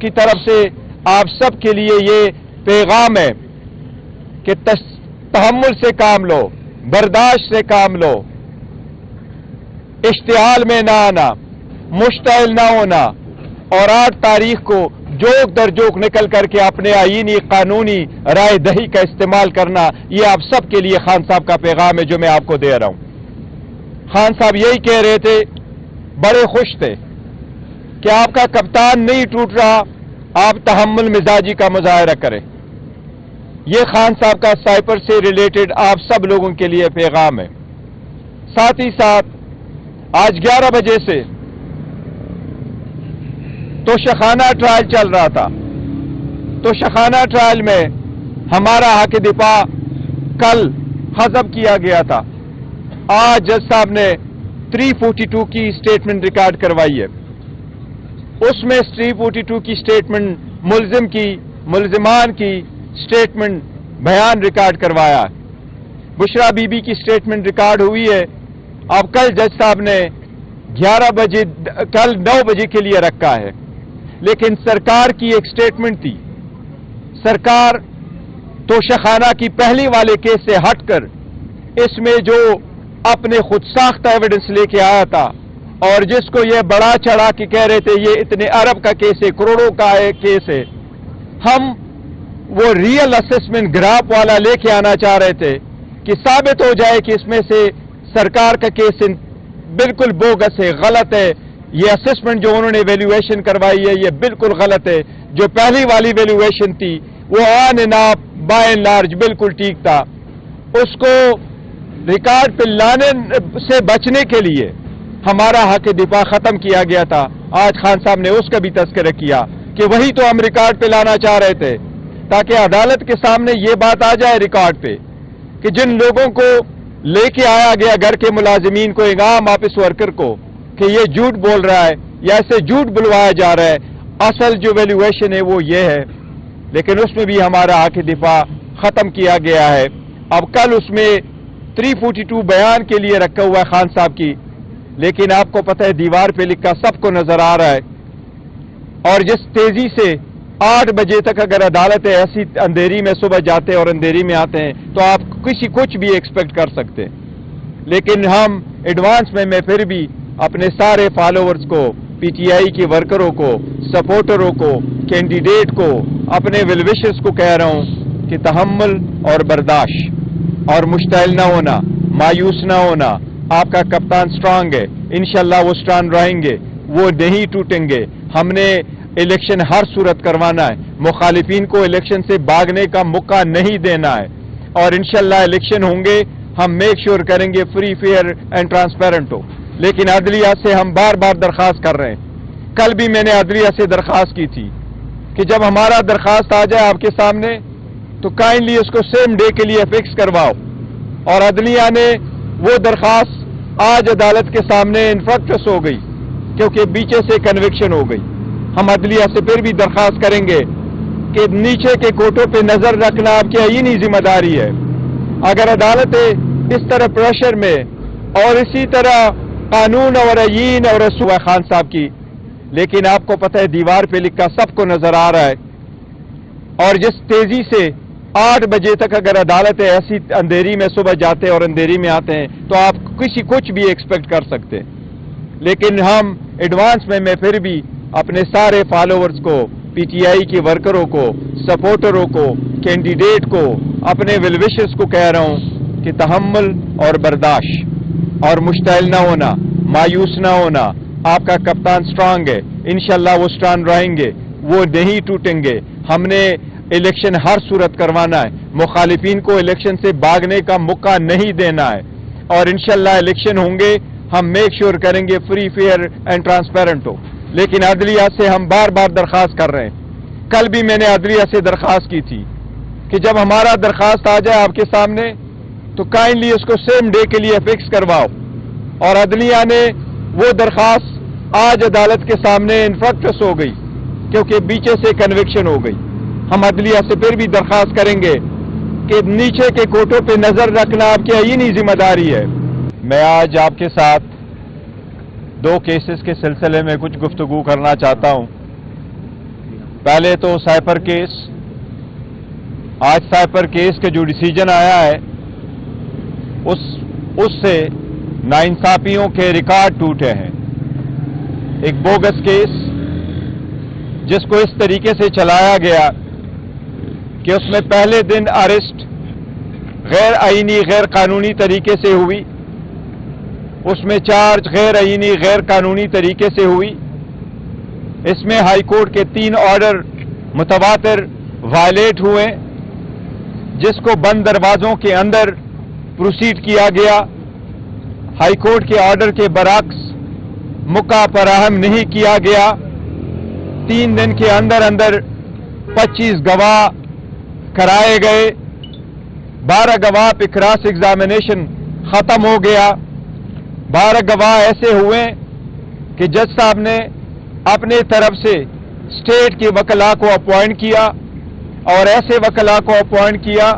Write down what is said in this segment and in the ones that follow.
کی طرف سے آپ سب کے لیے یہ پیغام ہے کہ تحمل سے کام لو، برداشت سے کام لو، اشتعال میں نہ آنا، مشتعل نہ ہونا، اور 8 تاریخ کو جوک در جوک نکل کر کے اپنے آئینی قانونی رائے دہی کا استعمال کرنا، یہ آپ سب کے لیے خان صاحب کا پیغام ہے جو میں آپ کو دے رہا ہوں۔ خان صاحب یہی کہہ رہے تھے، بڑے خوش تھے کہ آپ کا کپتان نہیں ٹوٹ رہا، آپ تحمل مزاجی کا مظاہرہ کریں۔ یہ خان صاحب کا سائپر سے ریلیٹڈ آپ سب لوگوں کے لیے پیغام ہے۔ ساتھ ہی ساتھ آج 11 بجے سے توشخانہ ٹرائل چل رہا تھا۔ توشخانہ ٹرائل میں ہمارا حق دفاع کل حذف کیا گیا تھا۔ آج جج صاحب نے 342 کی اسٹیٹمنٹ ریکارڈ کروائی ہے۔ اس میں 342 کی اسٹیٹمنٹ ملزم کی، ملزمان کی اسٹیٹمنٹ بیان ریکارڈ کروایا۔ بشرا بی بی کی اسٹیٹمنٹ ریکارڈ ہوئی ہے۔ اب کل جج صاحب نے 11 بجے، کل 9 بجے کے لیے رکھا ہے، لیکن سرکار کی ایک اسٹیٹمنٹ تھی۔ سرکار توشخانہ کی پہلی والے کیس سے ہٹ کر اس میں جو اپنے خود ساختہ ایویڈنس لے کے آیا تھا، اور جس کو یہ بڑا چڑھا کے کہہ رہے تھے یہ اتنے ارب کا کیس ہے، کروڑوں کا کیس ہے، ہم وہ ریئل اسسمنٹ گراف والا لے کے آنا چاہ رہے تھے کہ ثابت ہو جائے کہ اس میں سے سرکار کا کیس بالکل بوگس ہے، غلط ہے، یہ اسسمنٹ جو انہوں نے ویلیویشن کروائی ہے یہ بالکل غلط ہے، جو پہلی والی ویلیویشن تھی وہ on and of by and large بالکل ٹھیک تھا۔ اس کو ریکارڈ پہ لانے سے بچنے کے لیے ہمارا حق دفاع ختم کیا گیا تھا۔ آج خان صاحب نے اس کا بھی تذکرہ کیا کہ وہی تو ہم ریکارڈ پہ لانا چاہ رہے تھے، تاکہ عدالت کے سامنے یہ بات آ جائے ریکارڈ پہ کہ جن لوگوں کو لے کے آیا گیا گھر کے ملازمین کو، ایک عام آفس ورکر کو، کہ یہ جھوٹ بول رہا ہے یا ایسے جھوٹ بلوایا جا رہا ہے، اصل جو ویلیویشن ہے وہ یہ ہے، لیکن اس میں بھی ہمارا حق دفاع ختم کیا گیا ہے۔ اب کل اس میں 342 بیان کے لیے رکھا ہوا ہے خان صاحب کی، لیکن آپ کو پتہ ہے دیوار پہ لکھا سب کو نظر آ رہا ہے، اور جس تیزی سے 8 بجے تک اگر عدالت ایسی اندھیری میں صبح جاتے اور اندھیری میں آتے ہیں تو آپ کچھ بھی ایکسپیکٹ کر سکتے، لیکن ہم ایڈوانس میں پھر بھی اپنے سارے فالوورز کو، پی ٹی آئی کے ورکروں کو، سپورٹروں کو، کینڈیڈیٹ کو، اپنے ویل وشرز کو کہہ رہا ہوں کہ تحمل اور برداشت اور مشتعل نہ ہونا، مایوس نہ ہونا۔ آپ کا کپتان سٹرانگ ہے، انشاءاللہ وہ سٹرانگ رہیں گے، وہ نہیں ٹوٹیں گے۔ ہم نے الیکشن ہر صورت کروانا ہے، مخالفین کو الیکشن سے بھاگنے کا موقع نہیں دینا ہے، اور انشاءاللہ الیکشن ہوں گے، ہم میک شور کریں گے فری، فیئر اینڈ ٹرانسپیرنٹ ہو۔ لیکن عدلیہ سے ہم بار بار درخواست کر رہے ہیں، کل بھی میں نے عدلیہ سے درخواست کی تھی کہ جب ہمارا درخواست آ جائے آپ کے سامنے تو کائنڈلی اس کو سیم ڈے کے لیے فکس کرواؤ، اور عدلیہ نے وہ درخواست آج عدالت کے سامنے انفرکٹس ہو گئی کیونکہ پیچھے سے کنوکشن ہو گئی۔ ہم عدلیہ سے پھر بھی درخواست کریں گے کہ نیچے کے کوٹوں پہ نظر رکھنا آپ کی آئینی ذمہ داری ہے۔ اگر عدالت اس طرح پریشر میں اور اسی طرح قانون اور آئین اور رسول خان صاحب کی، لیکن آپ کو پتہ ہے دیوار پہ لکھا سب کو نظر آ رہا ہے، اور جس تیزی سے 8 بجے تک اگر عدالت ایسی اندھیری میں صبح جاتے اور اندھیری میں آتے ہیں تو آپ کچھ بھی ایکسپیکٹ کر سکتے، لیکن ہم ایڈوانس میں پھر بھی اپنے سارے فالوورز کو، پی ٹی آئی کے ورکروں کو، سپورٹروں کو، کینڈیڈیٹ کو، اپنے ویل وشرز کو کہہ رہا ہوں کہ تحمل اور برداشت اور مشتعل نہ ہونا، مایوس نہ ہونا۔ آپ کا کپتان سٹرانگ ہے، انشاءاللہ وہ سٹرانگ رہیں گے، وہ نہیں ٹوٹیں گے۔ ہم نے الیکشن ہر صورت کروانا ہے، مخالفین کو الیکشن سے بھاگنے کا موقع نہیں دینا ہے، اور انشاءاللہ الیکشن ہوں گے، ہم میک شور کریں گے فری، فیئر اینڈ ٹرانسپیرنٹ ہو۔ لیکن عدلیہ سے ہم بار بار درخواست کر رہے ہیں، کل بھی میں نے عدلیہ سے درخواست کی تھی کہ جب ہمارا درخواست آ جائے آپ کے سامنے تو کائنڈلی اس کو سیم ڈے کے لیے فکس کرواؤ، اور عدلیہ نے وہ درخواست آج عدالت کے سامنے انفرکٹس ہو گئی کیونکہ پیچھے سے کنوکشن ہو گئی۔ ہم عدلیہ سے پھر بھی درخواست کریں گے کہ نیچے کے کوٹوں پہ نظر رکھنا آپ کی آئینی ذمہ داری ہے۔ میں آج آپ کے ساتھ 2 کیسز کے سلسلے میں کچھ گفتگو کرنا چاہتا ہوں۔ پہلے تو سائپر کیس، آج سائپر کیس کا جو ڈیسیجن آیا ہے اس سے ناانصافیوں کے ریکارڈ ٹوٹے ہیں. ایک بوگس کیس جس کو اس طریقے سے چلایا گیا کہ اس میں پہلے دن اریسٹ غیر آئینی غیر قانونی طریقے سے ہوئی، اس میں چارج غیر آئینی غیر قانونی طریقے سے ہوئی، اس میں ہائی کورٹ کے 3 آرڈر متواتر وائلیٹ ہوئے، جس کو بند دروازوں کے اندر پروسیڈ کیا گیا. ہائی کورٹ کے آرڈر کے برعکس موقع فراہم نہیں کیا گیا. 3 دن کے اندر 25 گواہ کرائے گئے. 12 گواہ پہ کراس ایگزامینیشن ختم ہو گیا. 12 گواہ ایسے ہوئے کہ جج صاحب نے اپنے طرف سے اسٹیٹ کے وکلاء کو اپوائنٹ کیا اور ایسے وکلاء کو اپوائنٹ کیا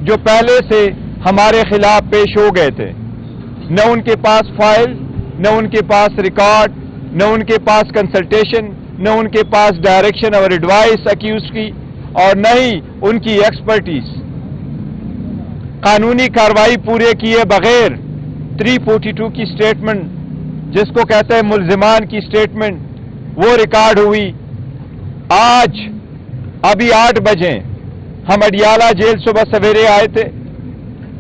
جو پہلے سے ہمارے خلاف پیش ہو گئے تھے. نہ ان کے پاس فائل، نہ ان کے پاس ریکارڈ، نہ ان کے پاس کنسلٹیشن، نہ ان کے پاس ڈائریکشن اور ایڈوائس اکیوز کی، اور نہ ہی ان کی ایکسپرٹیز. قانونی کارروائی پورے کیے بغیر 342 کی سٹیٹمنٹ، جس کو کہتے ہیں ملزمان کی سٹیٹمنٹ، وہ ریکارڈ ہوئی. آج ابھی 8 بجے ہم اڈیالہ جیل صبح سویرے آئے تھے،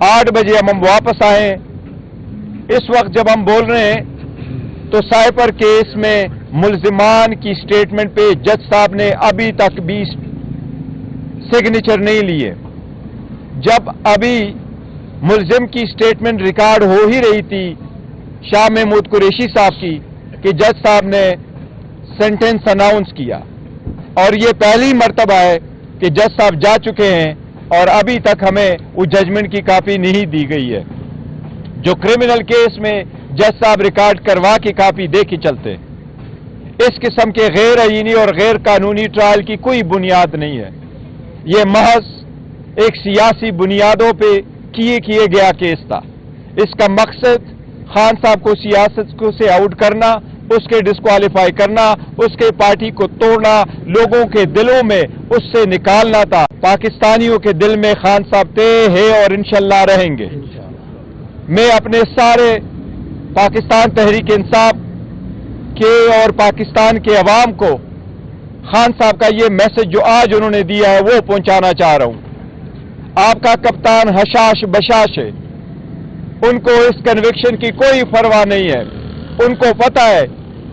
8 بجے ہم واپس آئے. اس وقت جب ہم بول رہے ہیں تو سائپر کیس میں ملزمان کی سٹیٹمنٹ پہ جج صاحب نے ابھی تک بھی سگنیچر نہیں لیے. جب ابھی ملزم کی سٹیٹمنٹ ریکارڈ ہو ہی رہی تھی شاہ محمود قریشی صاحب کی کہ جج صاحب نے سینٹنس اناؤنس کیا، اور یہ پہلی مرتبہ ہے کہ جج صاحب جا چکے ہیں اور ابھی تک ہمیں وہ ججمنٹ کی کاپی نہیں دی گئی ہے. جو کرمنل کیس میں جج صاحب ریکارڈ کروا کے کاپی دے کے چلتے. اس قسم کے غیر آئینی اور غیر قانونی ٹرائل کی کوئی بنیاد نہیں ہے. یہ محض ایک سیاسی بنیادوں پہ کیے گیا کیس تھا. اس کا مقصد خان صاحب کو سیاست کو سے آؤٹ کرنا، اس کے ڈسکوالیفائی کرنا، اس کے پارٹی کو توڑنا، لوگوں کے دلوں میں اس سے نکالنا تھا. پاکستانیوں کے دل میں خان صاحب تھے، ہیں اور انشاءاللہ رہیں گے. میں اپنے سارے پاکستان تحریک انصاف کے اور پاکستان کے عوام کو خان صاحب کا یہ میسج جو آج انہوں نے دیا ہے وہ پہنچانا چاہ رہا ہوں. آپ کا کپتان حشاش بشاش ہے، ان کو اس کنوکشن کی کوئی پرواہ نہیں ہے. ان کو پتا ہے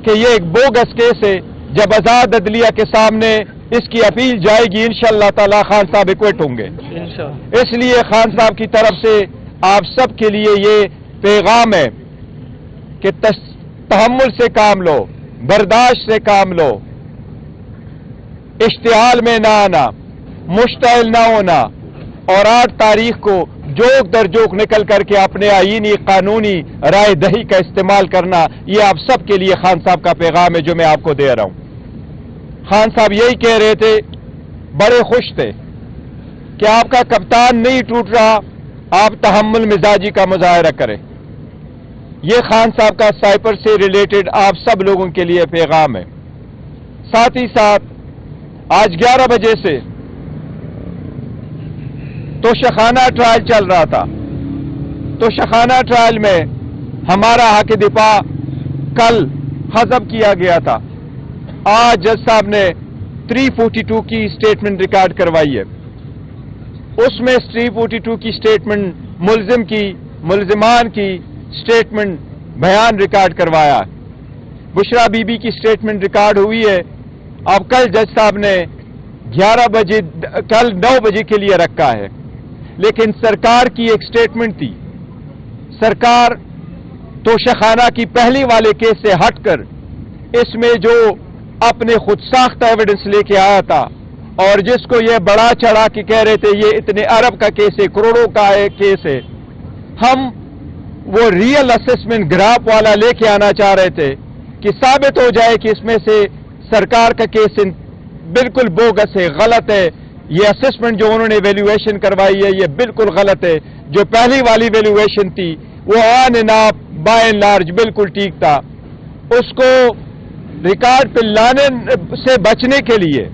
کہ یہ ایک بوگس کیس ہے. جب آزاد عدلیہ کے سامنے اس کی اپیل جائے گی انشاءاللہ تعالی خان صاحب ایکوٹ ہوں گے. اس لیے خان صاحب کی طرف سے آپ سب کے لیے یہ پیغام ہے کہ تحمل سے کام لو، برداشت سے کام لو، اشتعال میں نہ آنا، مشتعل نہ ہونا، اور 8 تاریخ کو جوک در جوک نکل کر کے اپنے آئینی قانونی رائے دہی کا استعمال کرنا. یہ آپ سب کے لیے خان صاحب کا پیغام ہے جو میں آپ کو دے رہا ہوں. خان صاحب یہی کہہ رہے تھے، بڑے خوش تھے کہ آپ کا کپتان نہیں ٹوٹ رہا، آپ تحمل مزاجی کا مظاہرہ کریں. یہ خان صاحب کا سائپر سے ریلیٹڈ آپ سب لوگوں کے لیے پیغام ہے. ساتھ ہی ساتھ آج 11 بجے سے توشخانہ ٹرائل چل رہا تھا. توشخانہ ٹرائل میں ہمارا حق دفاع کل حذف کیا گیا تھا. آج جج صاحب نے 342 کی سٹیٹمنٹ ریکارڈ کروائی ہے. اس میں 342 کی سٹیٹمنٹ ملزمان کی سٹیٹمنٹ بیان ریکارڈ کروایا. بشرا بی بی کی سٹیٹمنٹ ریکارڈ ہوئی ہے. اب کل جج صاحب نے 11 بجے کل 9 بجے کے لیے رکھا ہے، لیکن سرکار کی ایک سٹیٹمنٹ تھی. سرکار توشخانہ کی پہلی والے کیس سے ہٹ کر اس میں جو اپنے خود ساختہ ایویڈنس لے کے آیا تھا اور جس کو یہ بڑا چڑھا کے کہہ رہے تھے یہ اتنے ارب کا کیس ہے، کروڑوں کا کیس ہے، ہم وہ ریئل اسسمنٹ گراف والا لے کے آنا چاہ رہے تھے کہ ثابت ہو جائے کہ اس میں سے سرکار کا کیس بالکل بوگس ہے، غلط ہے. یہ اسسمنٹ جو انہوں نے ویلیویشن کروائی ہے یہ بالکل غلط ہے. جو پہلی والی ویلیویشن تھی وہ on and of by and large بالکل ٹھیک تھا. اس کو ریکارڈ پہ لانے سے بچنے کے لیے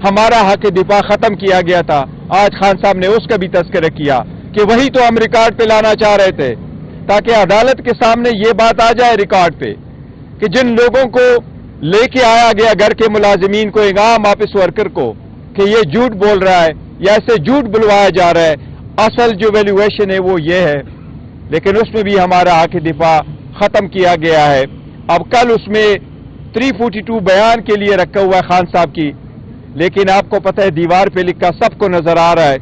ہمارا حق دفاع ختم کیا گیا تھا. آج خان صاحب نے اس کا بھی تذکرہ کیا کہ وہی تو ہم ریکارڈ پہ لانا چاہ رہے تھے تاکہ عدالت کے سامنے یہ بات آ جائے ریکارڈ پہ کہ جن لوگوں کو لے کے آیا گیا گھر کے ملازمین کو, ایک عام آفس ورکر کو, کہ یہ جھوٹ بول رہا ہے یا ایسے جھوٹ بلوایا جا رہا ہے, اصل جو ویلیویشن ہے وہ یہ ہے. لیکن اس میں بھی ہمارا حق دفاع ختم کیا گیا ہے. اب کل اس میں 342 بیان کے لیے رکھا ہوا ہے خان صاحب کی, لیکن آپ کو پتہ ہے دیوار پہ لکھا سب کو نظر آ رہا ہے